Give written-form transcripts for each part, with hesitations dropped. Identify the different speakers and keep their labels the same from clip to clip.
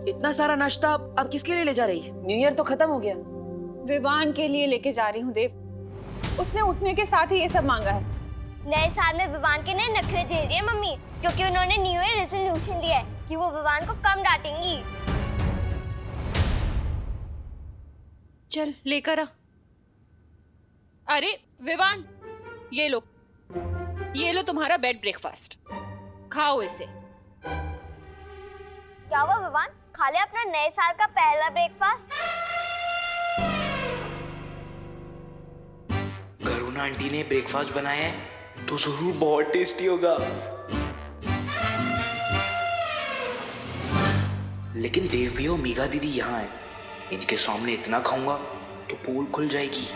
Speaker 1: इतना सारा नाश्ता आप किसके लिए ले जा रही है? न्यू ईयर तो खत्म हो गया।
Speaker 2: विवान के लिए लेके जा रही हूँ देव। उसने उठने के साथ ही ये सब मांगा है।
Speaker 3: नए साल में विवान के नए नखरे झेल रही है मम्मी, क्योंकि उन्होंने न्यू ईयर रेजोल्यूशन लिया है कि वो विवान को कम डांटेंगी।
Speaker 2: चल लेकर आ। अरे विवान, ये लो तुम्हारा बेड ब्रेकफास्ट, खाओ इसे।
Speaker 3: क्या हुआ विवान, खा ले अपना नए साल का पहला ब्रेकफास्ट।
Speaker 4: करुणा आंटी ने ब्रेकफास्ट बनाया है तो जरूर बहुत टेस्टी होगा। लेकिन देव भी और मीगा दीदी यहाँ है, इनके सामने इतना खाऊंगा तो पोल खुल जाएगी।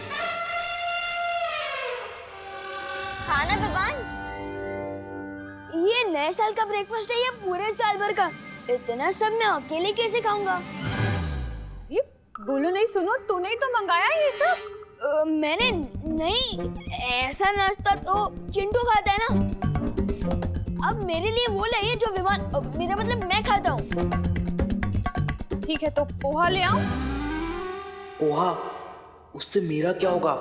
Speaker 3: खाना विवान, ये नए साल का ब्रेकफास्ट है या पूरे साल भर का? इतना सब मैं अकेले कैसे खाऊंगा?
Speaker 2: ये बोलो नहीं, सुनो, तूने ही तो मंगाया ये सब।
Speaker 3: मैंने नहीं, ऐसा नाश्ता तो चिंटू खाता है ना। अब मेरे लिए वो लाइए जो विवान, मेरा मतलब मैं खाता हूँ।
Speaker 2: ठीक है तो पोहा ले आओ।
Speaker 4: पोहा? उससे मेरा क्या होगा?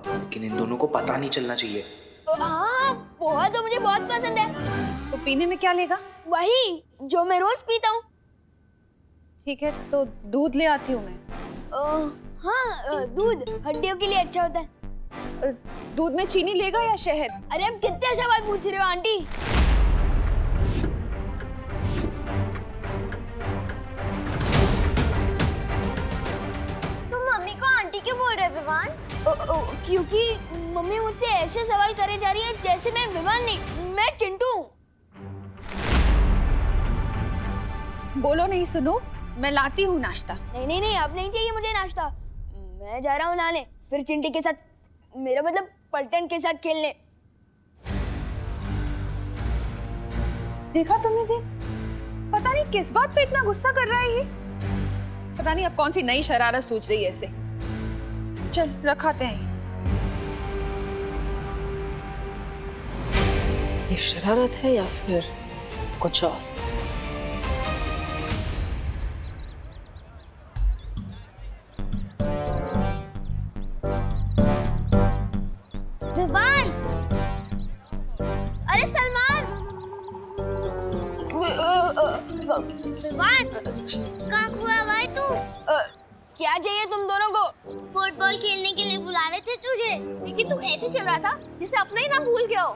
Speaker 4: लेकिन इन दोनों को पता नहीं चलना चाहिए।
Speaker 3: हाँ, पोहा तो मुझे बहुत पसंद है।
Speaker 2: तो पीने में क्या लेगा?
Speaker 3: वही जो मैं रोज पीता हूँ।
Speaker 2: ठीक है तो दूध ले आती हूँ मैं।
Speaker 3: हाँ, दूध हड्डियों के लिए अच्छा होता है।
Speaker 2: दूध में चीनी लेगा या शहद?
Speaker 3: अरे अब कितने सवाल पूछ रहे हो आंटी। तुम मम्मी को आंटी क्यों बोल रहे हो विवान? क्योंकि मम्मी मुझसे ऐसे सवाल करे जा रही है जैसे मैं विवान नहीं, मैं चिंटू हूँ।
Speaker 2: बोलो नहीं, सुनो, मैं लाती हूँ नाश्ता।
Speaker 3: नहीं, अब नहीं चाहिए मुझे नाश्ता। मैं जा रहा हूँ नहाने, फिर चिंटी के साथ, मेरा मतलब पलटन के साथ खेलने।
Speaker 2: देखा तुमने देव, पता नहीं किस बात पे इतना गुस्सा कर रहा है ये। पता नहीं अब कौन सी नई शरारत सोच रही है ऐसे। चल रखाते हैं।
Speaker 1: ये शरारत है या फिर कुछ और?
Speaker 3: विवान, अरे सलमान, विवान, कहाँ हुआ भाई तू? क्या चाहिए तुम दोनों को? फुटबॉल खेलने के लिए बुला रहे थे तुझे, लेकिन तू ऐसे चल रहा था जैसे अपना ही नाम भूल गया हो।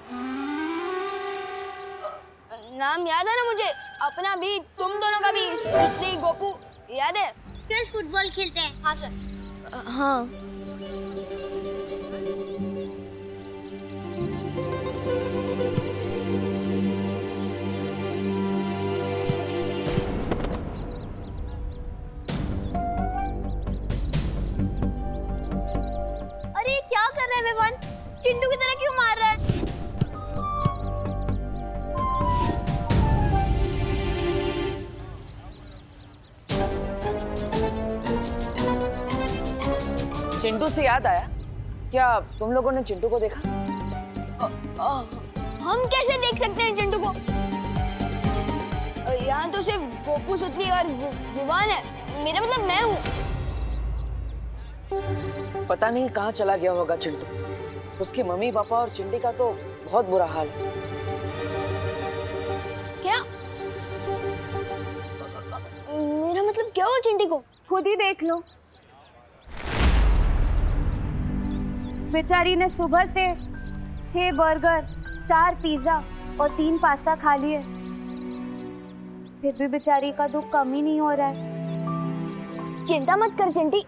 Speaker 3: नाम याद है ना मुझे, अपना भी, तुम दोनों का भी, सुश्री, गोपू, याद है? चल फुटबॉल खेलते हैं। हाँ चल। हाँ। अरे क्या कर रहे हैं विवान? चिंटू की तरह क्यों मार रहा है?
Speaker 1: चिंटू से याद आया, क्या तुम लोगों ने चिंटू को देखा?
Speaker 3: हम कैसे देख सकते हैं चिंटू को? यहाँ तो सिर्फ गोपू, सुतली और विवान है, मेरा मतलब मैं हूँ।
Speaker 1: पता नहीं कहाँ चला गया होगा चिंटू। उसके मम्मी पापा और चिंटी का तो बहुत बुरा हाल है।
Speaker 3: क्या? मेरा मतलब क्या हुआ चिंटी को?
Speaker 2: खुद ही देख लो। बेचारी ने सुबह से 6 बर्गर, 4 पिज्जा और 3 पास्ता खा लिए, फिर भी बेचारी का दुख कम ही नहीं हो रहा है।
Speaker 3: चिंता मत कर चिंटी,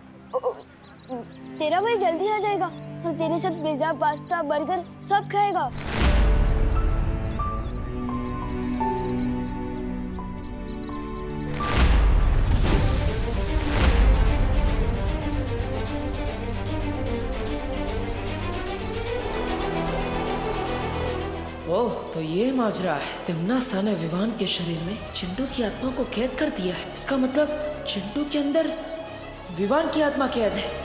Speaker 3: तेरा भाई जल्दी आ जाएगा और तेरे साथ पिज्जा, पास्ता, बर्गर सब खाएगा।
Speaker 5: ओह, तो ये माजरा है। तिम्ना सा ने विवान के शरीर में चिंटू की आत्मा को कैद कर दिया है। इसका मतलब चिंटू के अंदर विवान की आत्मा कैद है।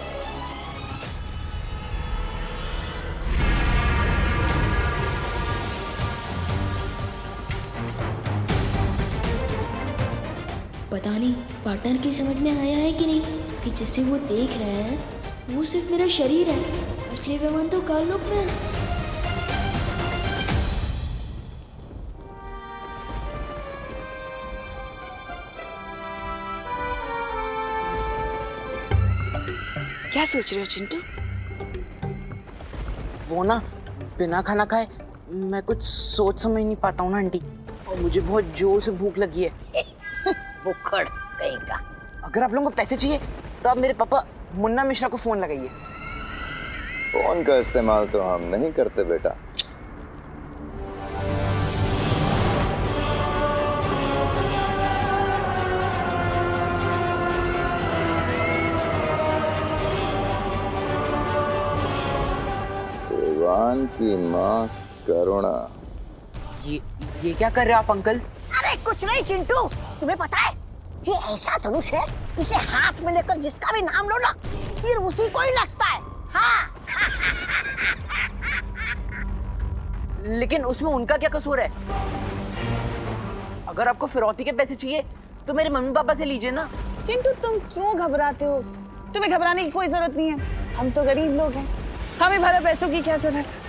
Speaker 3: पता नहीं पार्टनर की समझ में आया है कि नहीं कि जिसे वो देख रहे हैं वो सिर्फ मेरा शरीर है, असली विमान तो काललोक में है।
Speaker 1: क्या सोच रहे हो चिंटू? वो ना बिना खाना खाए मैं कुछ सोच समझ नहीं पाता हूँ ना आंटी, और मुझे बहुत जोर से भूख लगी है।
Speaker 6: बुक्खड़ कहीं का।
Speaker 1: अगर आप लोगों को पैसे चाहिए तो आप मेरे पापा मुन्ना मिश्रा को फोन लगाइए।
Speaker 7: फोन का इस्तेमाल तो हम नहीं करते बेटा। विवान की माँ करुणा।
Speaker 1: ये क्या कर रहे हो आप अंकल?
Speaker 6: अरे कुछ नहीं चिंटू, तुम्हें पता है ये ऐसा धनुष है, इसे हाथ में लेकर जिसका भी नाम लो ना फिर उसी को ही लगता है। हाँ।
Speaker 1: लेकिन उसमें उनका क्या कसूर है? अगर आपको फिरौती के पैसे चाहिए तो मेरे मम्मी पापा से लीजिए ना।
Speaker 2: चिंटू तुम क्यों घबराते हो? तुम्हें घबराने की कोई जरूरत नहीं है, हम तो गरीब लोग हैं, हमें भले पैसों की क्या जरूरत,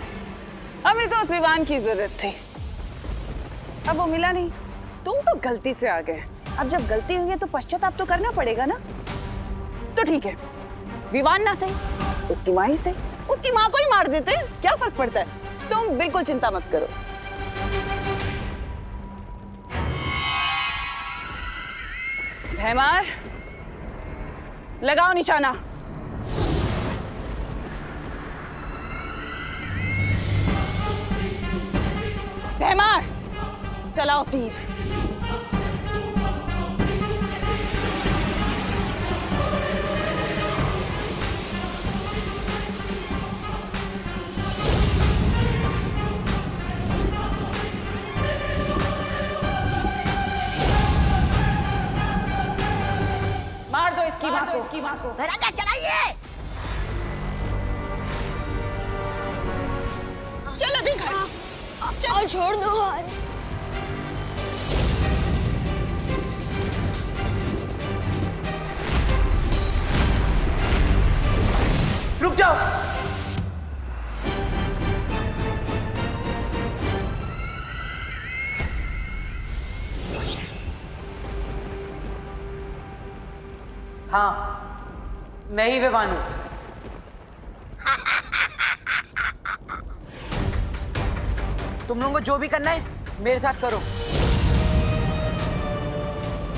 Speaker 2: हमें तो उस विमान की जरूरत थी। अब वो मिला नहीं, तुम तो गलती से आ गए। अब जब गलती हुई है तो पश्चाताप तो करना पड़ेगा ना। तो ठीक है, विमान ना सही, उसकी माँ ही सही, उसकी माँ को ही मार देते, क्या फर्क पड़ता है। तुम बिल्कुल चिंता मत करो। भैमार लगाओ निशाना। भैमार चलाओ तीर। मार दो इसकी माँ को।
Speaker 6: राजा चलाइए।
Speaker 3: चल अभी घर चल, छोड़ दो यार।
Speaker 1: रुक जाओ। हाँ, मैं ही विवान हूं। तुम लोगों को जो भी करना है मेरे साथ करो।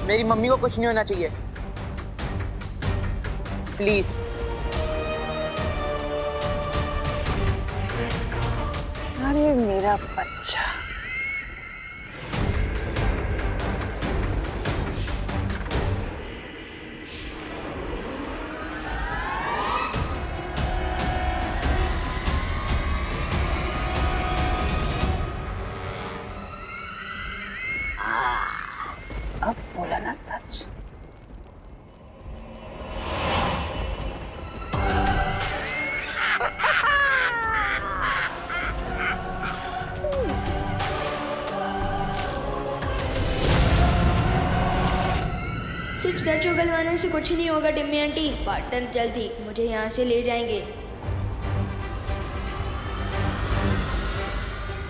Speaker 1: मेरी मम्मी को कुछ नहीं होना चाहिए, प्लीज।
Speaker 2: अरे मेरा बच्चा, अब बोला ना सच।
Speaker 3: सिर्फ सच उगलवाने से कुछ नहीं होगा टिम्मी आंटी। पार्टनर जल्द ही मुझे यहाँ से ले जाएंगे।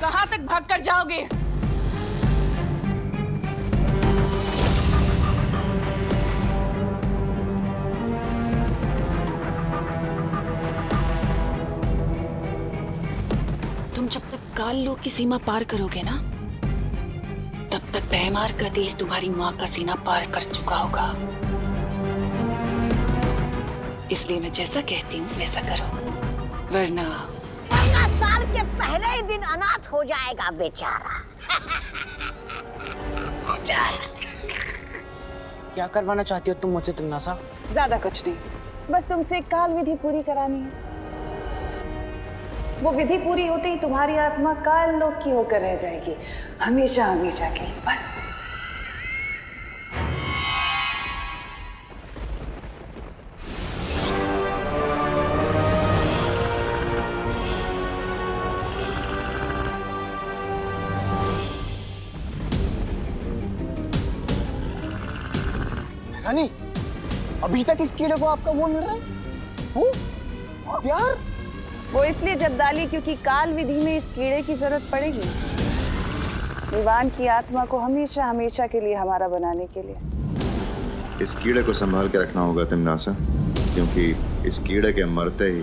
Speaker 2: कहाँ तक भाग कर जाओगे?
Speaker 8: तुम जब तक काल लोक की सीमा पार करोगे ना, तब तक भैमार का देह तुम्हारी माँ का सीना पार कर चुका होगा। इसलिए मैं जैसा कहती हूँ वैसा करो, वरना
Speaker 6: 15 साल के पहले ही दिन अनाथ हो जाएगा बेचारा।
Speaker 1: क्या करवाना चाहती हो तुम मुझसे तमन्ना?
Speaker 2: ज्यादा कुछ नहीं, बस तुमसे काल विधि पूरी करानी है। वो विधि पूरी होते ही तुम्हारी आत्मा काल लोक की होकर रह जाएगी, हमेशा हमेशा की, बस।
Speaker 9: रानी, अभी तक इस कीड़े को आपका वो मिल रहा है? वो प्यार?
Speaker 2: वो इसलिए जब्दाली क्योंकि काल विधि में इस कीड़े की जरूरत पड़ेगी विवान की आत्मा को हमेशा हमेशा के लिए हमारा बनाने के लिए।
Speaker 7: इस कीड़े को संभाल के रखना होगा तिमनासा, क्योंकि इस कीड़े के मरते ही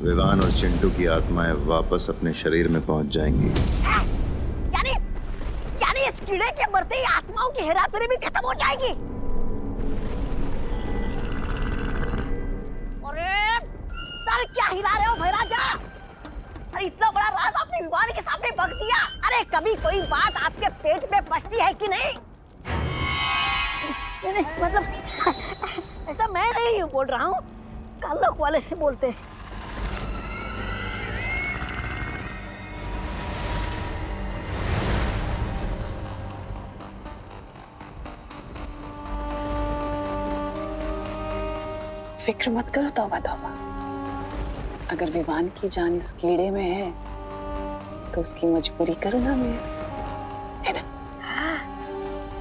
Speaker 7: विवान और चिंटू की आत्माएं वापस अपने शरीर में पहुंच जाएंगी।
Speaker 6: यानी इस कीड़े के मरते ही आत्माओं की हेराफेरी भी खत्म हो जाएगी। अरे सर क्या हिला रहे हो भैराजा? अरे इतना बड़ा राज आपने विवान के सामने बक दिया। अरे कभी कोई बात आपके पेट में पचती है कि नहीं? नहीं मतलब ऐसा मैं नहीं बोल रहा हूँ, कालोक वाले बोलते हैं।
Speaker 8: फिक्र मत करो तौबा तौबा। अगर विवान की जान इस कीड़े में है तो उसकी मजबूरी करूँ ना मैं, है ना?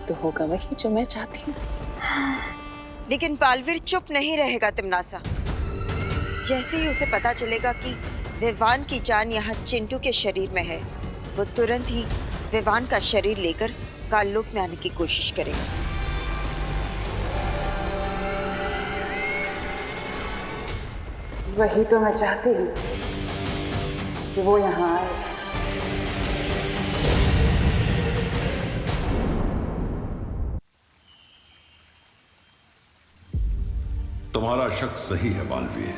Speaker 8: तो होगा वही जो मैं चाहती हूँ।
Speaker 10: लेकिन बालवीर चुप नहीं रहेगा तिमनासा। जैसे ही उसे पता चलेगा कि विवान की जान यहाँ चिंटू के शरीर में है, वो तुरंत ही विवान का शरीर लेकर काललोक में आने की कोशिश करेगा।
Speaker 2: वही तो मैं चाहती हूँ कि वो यहाँ आए।
Speaker 11: तुम्हारा शक सही है बालवीर।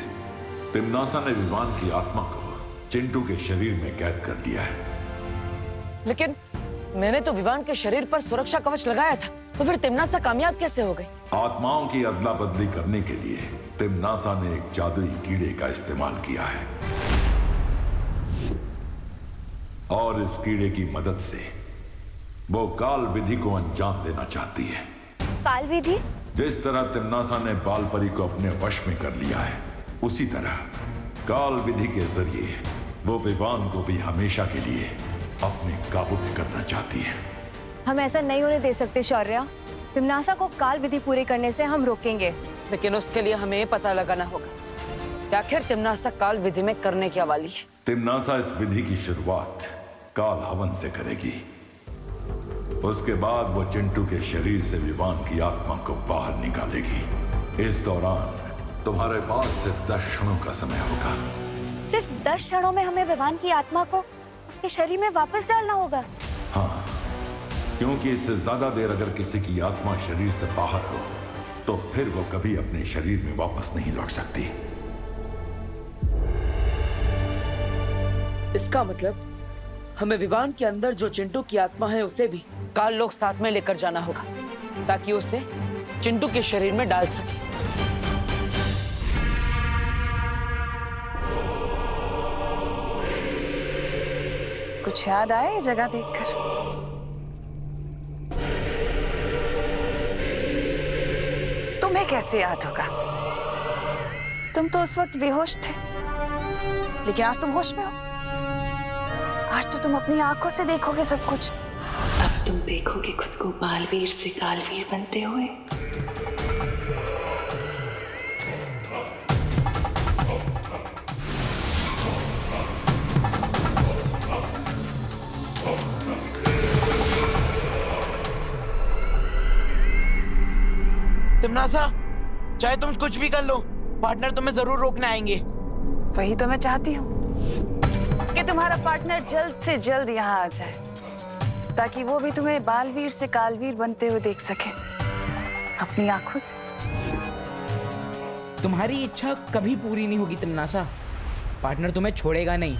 Speaker 11: तिमनासा ने विवान की आत्मा को चिंटू के शरीर में कैद कर लिया है।
Speaker 5: लेकिन मैंने तो विवान के शरीर पर सुरक्षा कवच लगाया था, तो फिर तिमनासा कामयाब कैसे हो गई?
Speaker 11: आत्माओं की अदला बदली करने के लिए तिमनासा ने एक जादुई कीड़े का इस्तेमाल किया है, और इस कीड़े की मदद से वो काल विधि को अंजाम देना चाहती है।
Speaker 3: काल विधि?
Speaker 11: जिस तरह तिमनासा ने बालपरी को अपने वश में कर लिया है, उसी तरह काल विधि के जरिए वो विवान को भी हमेशा के लिए अपने काबू में करना चाहती है।
Speaker 3: हम ऐसा नहीं होने दे सकते शौर्या। तिमनासा को काल विधि पूरी करने से हम रोकेंगे।
Speaker 5: लेकिन उसके लिए हमें ये पता लगाना होगा कि आखिर तिमनासा काल विधि में करने क्या वाली है।
Speaker 11: तिमनासा इस विधि की शुरुआत काल हवन से करेगी। उसके बाद वो चिंटू के शरीर से विवान की आत्मा को बाहर निकालेगी। इस दौरान तुम्हारे पास सिर्फ 10 क्षणों का समय होगा।
Speaker 3: सिर्फ 10 क्षणों में हमें विवान की आत्मा को उसके शरीर में वापस डालना होगा?
Speaker 11: हाँ, क्योंकि इससे ज्यादा देर अगर किसी की आत्मा शरीर से बाहर हो तो फिर वो कभी अपने शरीर में वापस नहीं लौट सकती।
Speaker 5: इसका मतलब हमें विवान के अंदर जो चिंटू की आत्मा है उसे भी काल लोक साथ में लेकर जाना होगा, ताकि उसे चिंटू के शरीर में डाल सके।
Speaker 2: कुछ याद आए ये जगह देखकर? तुम्हें कैसे याद होगा? तुम तो उस वक्त बेहोश थे, लेकिन आज तुम होश में हो। आज तो तुम अपनी आंखों से देखोगे सब कुछ।
Speaker 8: अब तुम देखोगे खुद को बालवीर से कालवीर बनते हुए।
Speaker 1: तिमनासा, चाहे तुम कुछ भी कर लो, पार्टनर तुम्हें जरूर रोकने आएंगे।
Speaker 2: वही तो मैं चाहती हूँ कि तुम्हारा पार्टनर जल्द से जल्द यहाँ आ जाए, ताकि वो भी तुम्हें बालवीर से कालवीर बनते हुए देख सके अपनी आंखों से।
Speaker 1: तुम्हारी इच्छा कभी पूरी नहीं होगी तिमनासा। पार्टनर तुम्हें छोड़ेगा नहीं।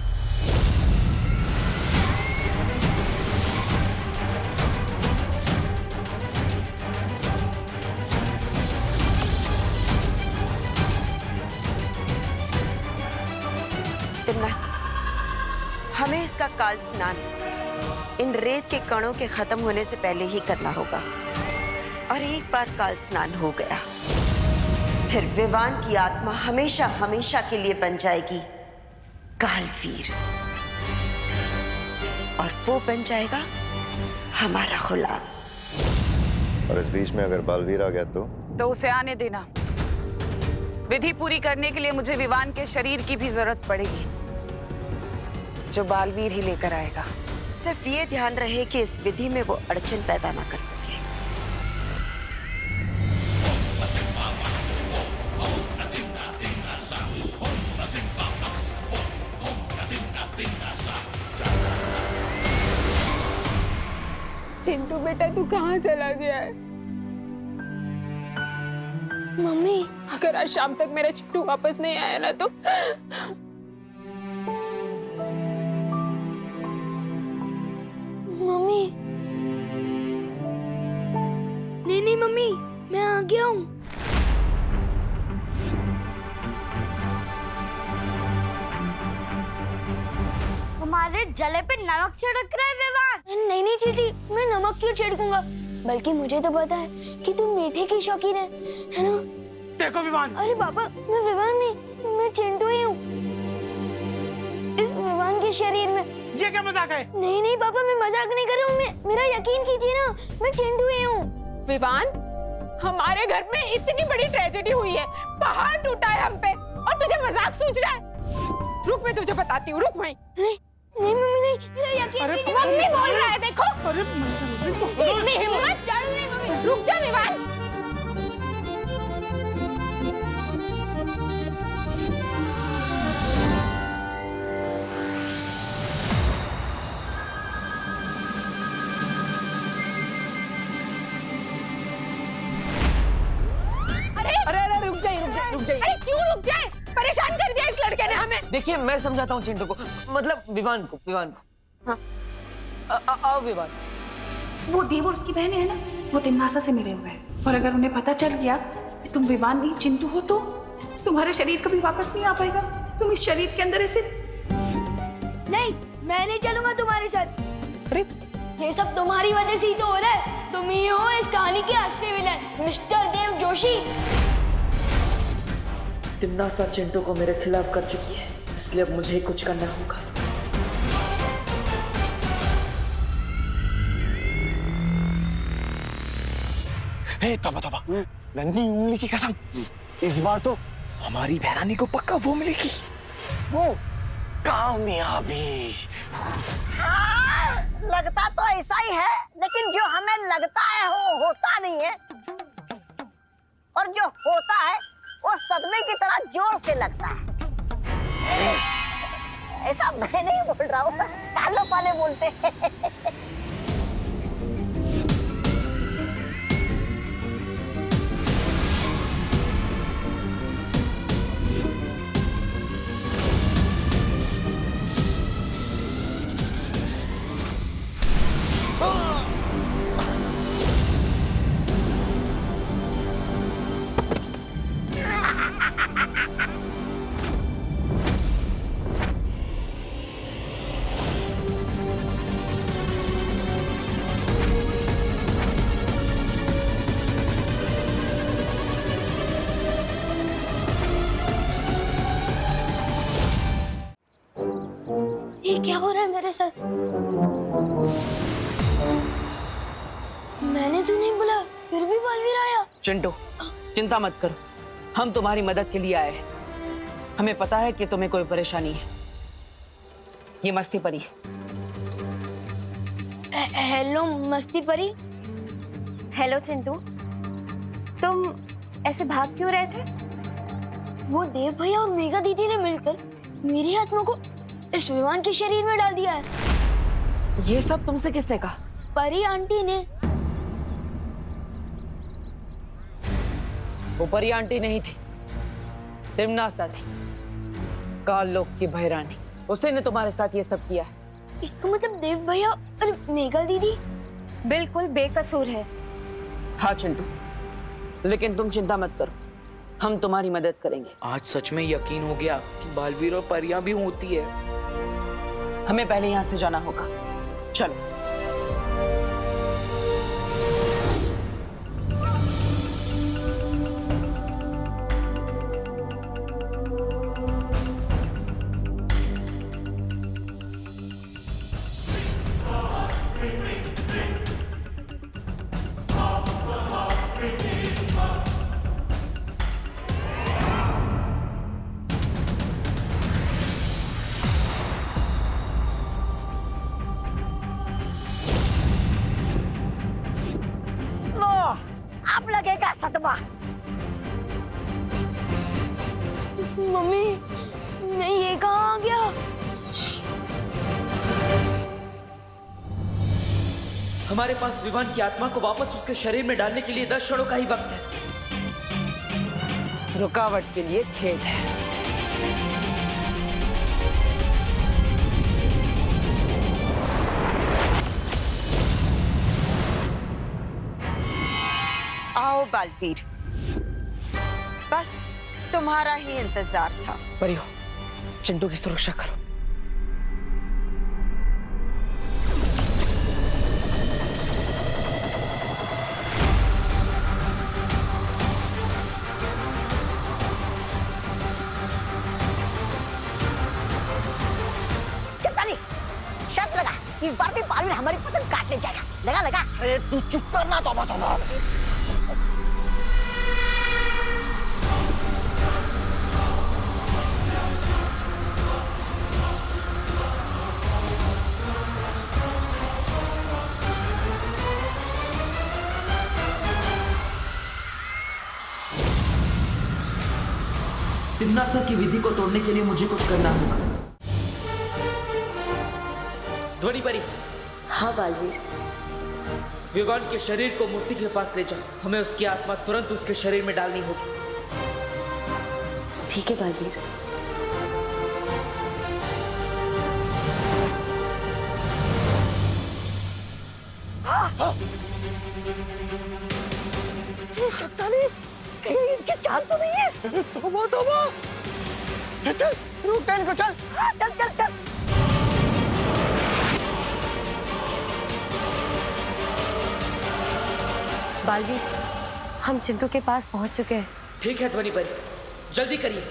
Speaker 10: तिमनासा, हमें इसका काल स्नान इन रेत के कणों के खत्म होने से पहले ही करना होगा। और एक बार काल स्नान हो गया, फिर विवान की आत्मा हमेशा हमेशा के लिए बन जाएगी कालवीर, और वो बन जाएगा हमारा गुलाम।
Speaker 7: और इस बीच में अगर बालवीर आ गया तो
Speaker 2: तो उसे आने देना। विधि पूरी करने के लिए मुझे विवान के शरीर की भी जरूरत पड़ेगी, जो बालवीर ही लेकर आएगा।
Speaker 10: सिर्फ ये ध्यान रहे कि इस विधि में वो अड़चन पैदा ना कर सके।
Speaker 8: चिंटू बेटा तू कहाँ चला गया है?
Speaker 3: मम्मी,
Speaker 8: अगर आज शाम तक मेरा चिंटू वापस नहीं आया ना तो
Speaker 3: मम्मी। नहीं मम्मी, मैं आ गया हूँ। हमारे जले पे नमक छिड़क रहा है विवान। नहीं चीटी, मैं नमक क्यों छिड़कूंगा? बल्कि मुझे तो पता है कि तू मीठे की शौकीन है ना?
Speaker 1: देखो विवान।
Speaker 3: अरे पापा, मैं विवान नहीं, मैं चिंटू ही हूँ। इस विवान के शरीर में।
Speaker 1: ये क्या मजाक है?
Speaker 3: नहीं पापा, मैं मजाक नहीं कर रहा हूँ। मेरा यकीन कीजिए ना, मैं चिंटू ही हूँ।
Speaker 8: विवान, हमारे घर में इतनी बड़ी ट्रेजेडी हुई है, पहाड़ टूटा है हम पे, और तुझे मजाक सूझ रहा है? रुक, मैं तुझे बताती हूँ, रुक वहीं।
Speaker 3: नहीं मम्मी नहीं, मेरा यकीन कीजिए।
Speaker 8: मम्मी बोल रहा है, देखो। इतनी हिम्मत? रुक जा विवान। अरे रुक जाइए। अरे क्यों रुक जाए? परेशान कर दिया इस लड़के ने हमें।
Speaker 5: देखिए मैं समझाता हूँ चिंटू को, मतलब विवान को। हाँ। आओ विवान।
Speaker 12: वो देव और उसकी बहनें हैं ना, वो तिन्नासा से मिले हुए हैं, और अगर उन्हें पता चल गया कि तुम विवान नहीं चिंटू हो तो तुम्हारा शरीर कभी वापस नहीं आ पाएगा। तुम इस शरीर के अंदर ऐसे।
Speaker 3: नहीं, मैं नहीं चलूंगा तुम्हारे साथ।
Speaker 8: अरे
Speaker 3: ये सब तुम्हारी वजह से ही तो हो रहा है। तुम ही हो इस कहानी के असली विलन, मिस्टर देव जोशी।
Speaker 5: तिम्नासा चिंटू को मेरे खिलाफ कर चुकी है, इसलिए अब मुझे ही कुछ करना होगा।
Speaker 9: हे तोबा, नन्ही उंगली की कसम, इस बार तो हमारी बहरानी को पक्का वो मिलेगी, वो कामयाबी।
Speaker 6: लगता तो ऐसा ही है, लेकिन जो हमें लगता है वो होता नहीं है, और जो होता है वो सदमे की तरह जोर से लगता है। ऐसा मैं नहीं बोल रहा हूँ, कालो पाले बोलते हैं।
Speaker 3: ये क्या हो रहा है मेरे साथ? मैंने तो नहीं बोला, फिर भी बालवीर आया।
Speaker 5: चिंटू, चिंता मत करो, हम तुम्हारी मदद के लिए आए हैं। हमें पता है कि तुम्हें कोई परेशानी है। ये मस्ती परी है।
Speaker 3: हेलो मस्ती परी।
Speaker 13: हेलो चिंटू, तुम ऐसे भाग क्यों रहे थे?
Speaker 3: वो देव भैया और मेघा दीदी ने मिलकर मेरी आत्मा को इस विमान के शरीर में डाल दिया है।
Speaker 5: ये सब तुमसे किसने कहा?
Speaker 3: परी आंटी ने।
Speaker 5: वो परी आंटी नहीं थी, तिम्नासा थी, काल लोक की भैरानी। उसी ने तुम्हारे साथ ये सब किया है।
Speaker 3: इसका मतलब देव भैया और मेघा दीदी
Speaker 13: बिल्कुल बेकसूर है।
Speaker 5: हाँ चिंटू, लेकिन तुम चिंता मत करो, हम तुम्हारी मदद करेंगे।
Speaker 4: आज सच में यकीन हो गया कि बालवीर और परियां भी होती है।
Speaker 5: हमें पहले यहाँ से जाना होगा, चलो।
Speaker 6: सदमा।
Speaker 3: मम्मी नहीं, ये कहाँ आ गया?
Speaker 5: हमारे पास विवान की आत्मा को वापस उसके शरीर में डालने के लिए 10 क्षणों का ही वक्त है।
Speaker 2: रुकावट के लिए खेद है।
Speaker 10: आओ बालवीर, बस तुम्हारा ही इंतजार था।
Speaker 5: परियो, चिंटू की सुरक्षा करो।
Speaker 6: शर्त लगा, इस बार भी बालवीर हमारी पसंद काटने जाएगा। लगा लगा।
Speaker 9: अरे तू चुप करना। तौबा तौबा।
Speaker 5: तिम्नासा की विधि को तोड़ने के लिए मुझे कुछ करना होगा। ध्वनि परी।
Speaker 13: हाँ बालवीर।
Speaker 5: विवान के शरीर को मूर्ति के पास ले जाओ। हमें उसकी आत्मा तुरंत उसके शरीर में डालनी होगी।
Speaker 13: ठीक है बालवीर।
Speaker 6: ये शक्तानी कहीं इनकी जान तो नहीं है?
Speaker 9: तौबा तौबा। चल रुक दे इनको, चल।
Speaker 6: चल चल चल।
Speaker 13: बालवीर, हम चिंटू के पास पहुंच चुके हैं।
Speaker 5: ठीक है ध्वनि परी, जल्दी करिए।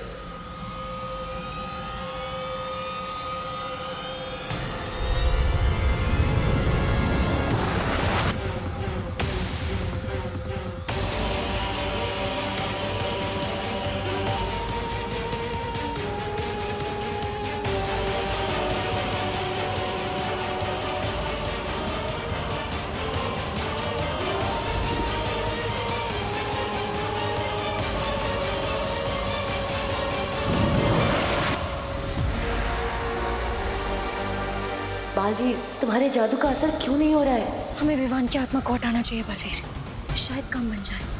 Speaker 13: बालवीर, तुम्हारे जादू का असर क्यों नहीं हो रहा है? हमें विवान की आत्मा को हटाना चाहिए बालवीर, शायद काम बन जाए।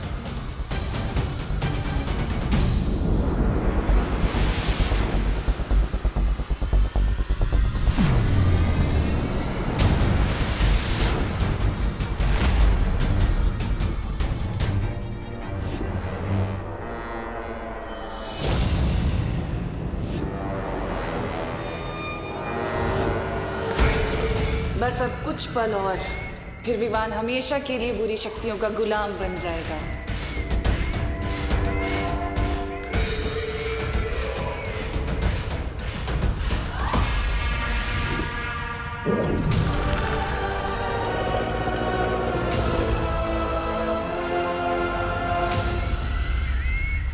Speaker 12: बस अब कुछ पल और, फिर विवान हमेशा के लिए बुरी शक्तियों का गुलाम बन जाएगा।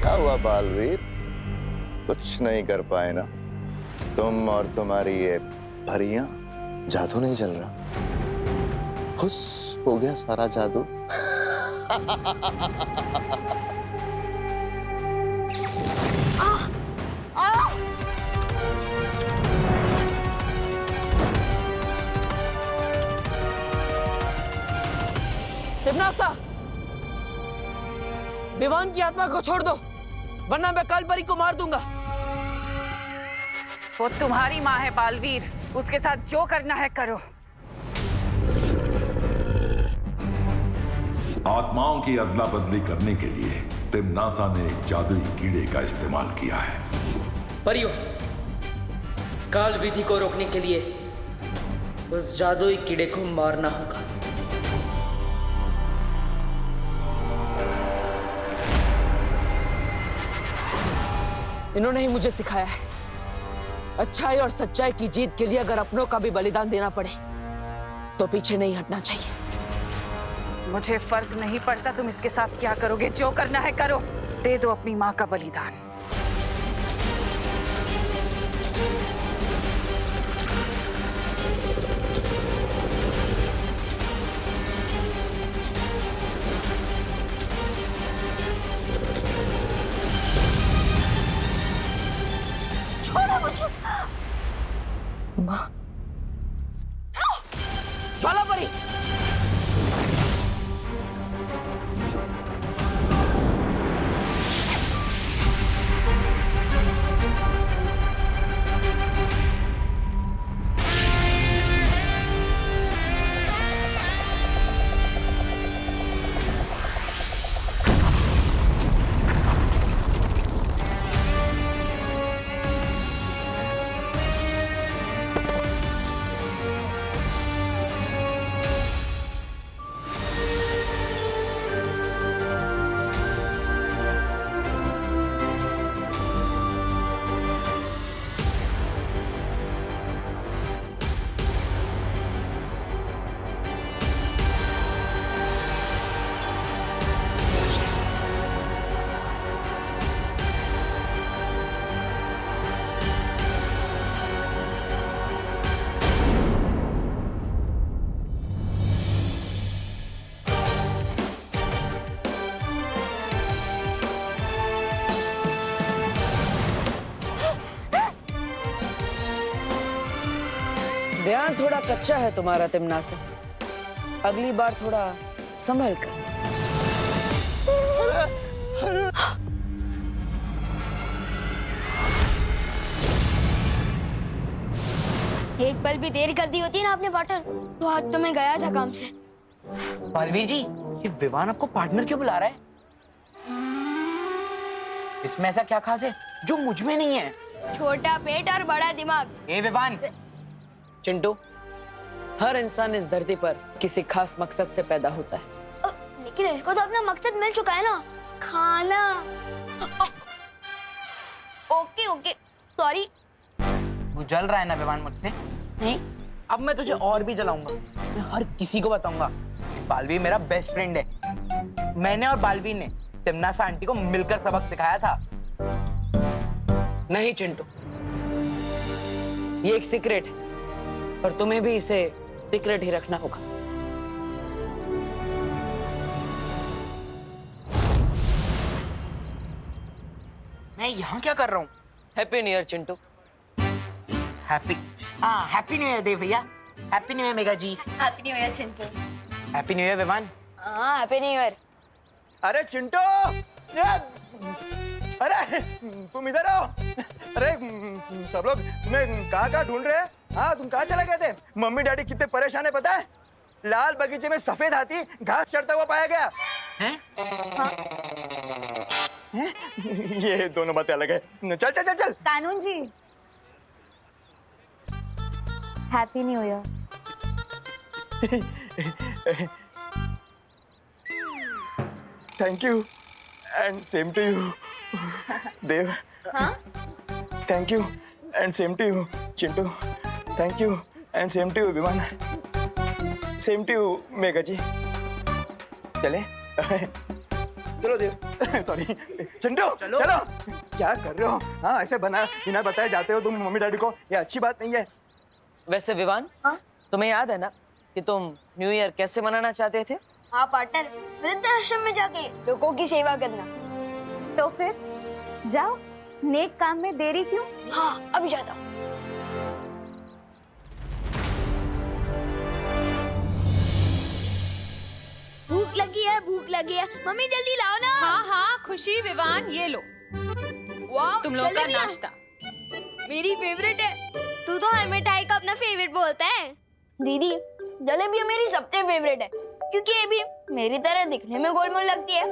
Speaker 7: क्या हुआ बालवीर? कुछ नहीं कर पाए ना तुम और तुम्हारी ये परियां? जादू नहीं चल रहा? खुश हो गया सारा जादू?
Speaker 5: तिम्नासा, विवान की आत्मा को छोड़ दो, वरना मैं कालपरी को मार दूंगा।
Speaker 12: वो तुम्हारी माँ है बालवीर, उसके साथ जो करना है करो।
Speaker 11: आत्माओं की अदला बदली करने के लिए तिम्नासा ने एक जादुई कीड़े का इस्तेमाल किया है।
Speaker 5: परियो, काल विधि को रोकने के लिए उस जादुई कीड़े को मारना होगा। इन्होंने ही मुझे सिखाया है, अच्छाई और सच्चाई की जीत के लिए अगर अपनों का भी बलिदान देना पड़े तो पीछे नहीं हटना चाहिए।
Speaker 12: मुझे फर्क नहीं पड़ता तुम इसके साथ क्या करोगे, जो करना है करो। दे दो अपनी माँ का बलिदान।
Speaker 5: माँ। ज्वाला परी। ध्यान थोड़ा कच्चा है तुम्हारा तिमनासा, अगली बार थोड़ा संभल कर।
Speaker 3: एक पल भी देर कर दी होती ना आपने पार्टनर, तो आज तो मैं गया था काम से।
Speaker 1: बालवीर जी, ये विवान आपको पार्टनर क्यों बुला रहा है? इसमें ऐसा क्या खास है जो मुझ में नहीं है?
Speaker 3: छोटा पेट और बड़ा दिमाग।
Speaker 1: ए विवान।
Speaker 5: चिंटू, हर इंसान इस धरती पर किसी खास मकसद से पैदा होता है।
Speaker 3: लेकिन इसको तो अपना मकसद मिल चुका है ना, खाना। Okay okay, sorry.
Speaker 1: तू जल रहा है ना विवान मुझसे?
Speaker 3: नहीं।
Speaker 1: अब मैं तुझे और भी जलाऊंगा। मैं हर किसी को बताऊंगा बालवीर मेरा बेस्ट फ्रेंड है। मैंने और बालवीर ने तिमनासा आंटी को मिलकर सबक सिखाया था।
Speaker 5: नहीं चिंटू, ये एक सीक्रेट है और तुम्हें भी इसे सीक्रेट ही रखना होगा।
Speaker 1: मैं यहाँ क्या कर रहा हूँ?
Speaker 5: Happy new year Chintu.
Speaker 1: Happy new year Dev भैया। Happy new year Mega ji.
Speaker 3: Happy new year Chintu.
Speaker 1: Happy new year Vivaan.
Speaker 3: हाँ हैप्पी न्यू ईयर।
Speaker 9: अरे चिंटू, अरे तुम इधर आओ। अरे सब लोग तुम्हें कहाँ ढूंढ रहे हैं? हाँ, तुम कहाँ चले गए थे? मम्मी डैडी कितने परेशान है पता है? लाल बगीचे में सफेद हाथी घास चढ़ता हुआ पाया गया है।
Speaker 3: हाँ।
Speaker 9: ये दोनों बातें अलग है। चल चल चल चल।
Speaker 3: कानून जी, happy new year.
Speaker 9: Thank you and same to you Dev.
Speaker 3: हाँ?
Speaker 9: Thank you and same to you Chintu. Thank you and same to you विमान। Same to you Mega ji. चले चलो देव। सॉरी चिंटू, चलो क्या कर रहे हो? हाँ, ऐसे बिना बताए जाते हो तुम मम्मी डैडी को, ये अच्छी बात नहीं है।
Speaker 5: वैसे विवान, तुम्हें याद है ना कि तुम न्यू ईयर कैसे मनाना चाहते थे?
Speaker 3: हाँ पार्टनर, वृद्धाश्रम में जाके लोगों की सेवा करना। तो फिर जाओ, नेक काम में देरी क्यों? हाँ अभी जाता हूँ। भूख लगी है मम्मी जल्दी लाओ ना।
Speaker 14: हाँ हाँ खुशी विवान, ये लो तुम लोग का नाश्ता।
Speaker 3: मेरी फेवरेट है। तू तो हर मिठाई का अपना फेवरेट बोलता है। दीदी, जलेबी मेरी सबसे फेवरेट है क्योंकि ये भी मेरी तरह दिखने में गोलमोल लगती है,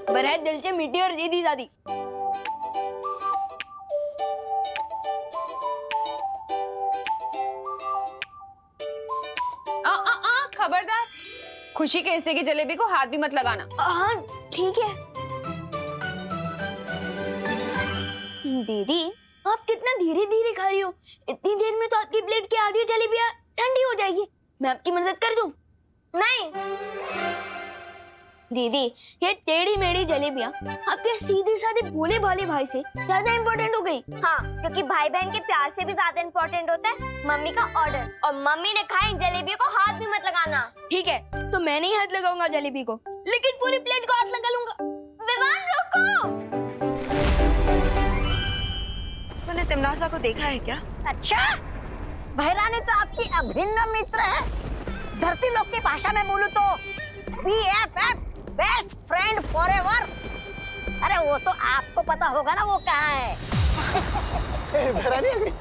Speaker 3: पर है दिल से मीठी और सीधी सादी।
Speaker 14: खबरदार, खुशी के हिस्से की जलेबी को हाथ भी मत लगाना।
Speaker 3: हाँ ठीक है। दीदी, आप कितना धीरे धीरे खा रही हो। इतनी देर में तो आपकी प्लेट की आधी जलेबियां ठंडी हो जाएगी। मैं आपकी मदद कर दूं? नहीं दीदी, ये टेढ़ी मेढ़ी जलेबियां आपके सीधे साधे भोले भाले भाई से ज्यादा इम्पोर्टेंट हो गई। हाँ, क्योंकि भाई बहन के प्यार से भी ज्यादा इम्पोर्टेंट होता है मम्मी का ऑर्डर। और मम्मी ने कहा इन जलेबियों को हाथ भी मत लगाना। ठीक है, तो मैं नहीं हाथ लगाऊंगा जलेबी को, लेकिन पूरी प्लेट को हाथ लगा लूंगा। विवान रुको।
Speaker 10: तूने तिमनासा को देखा है क्या?
Speaker 6: अच्छा, भैरानी तो आपकी अभिन्न मित्र है। धरती लोक की भाषा में बोलूं तो BFF, बेस्ट फ्रेंड फॉरएवर। अरे वो तो आपको पता होगा ना वो कहाँ है।
Speaker 9: भैरानी आ गई।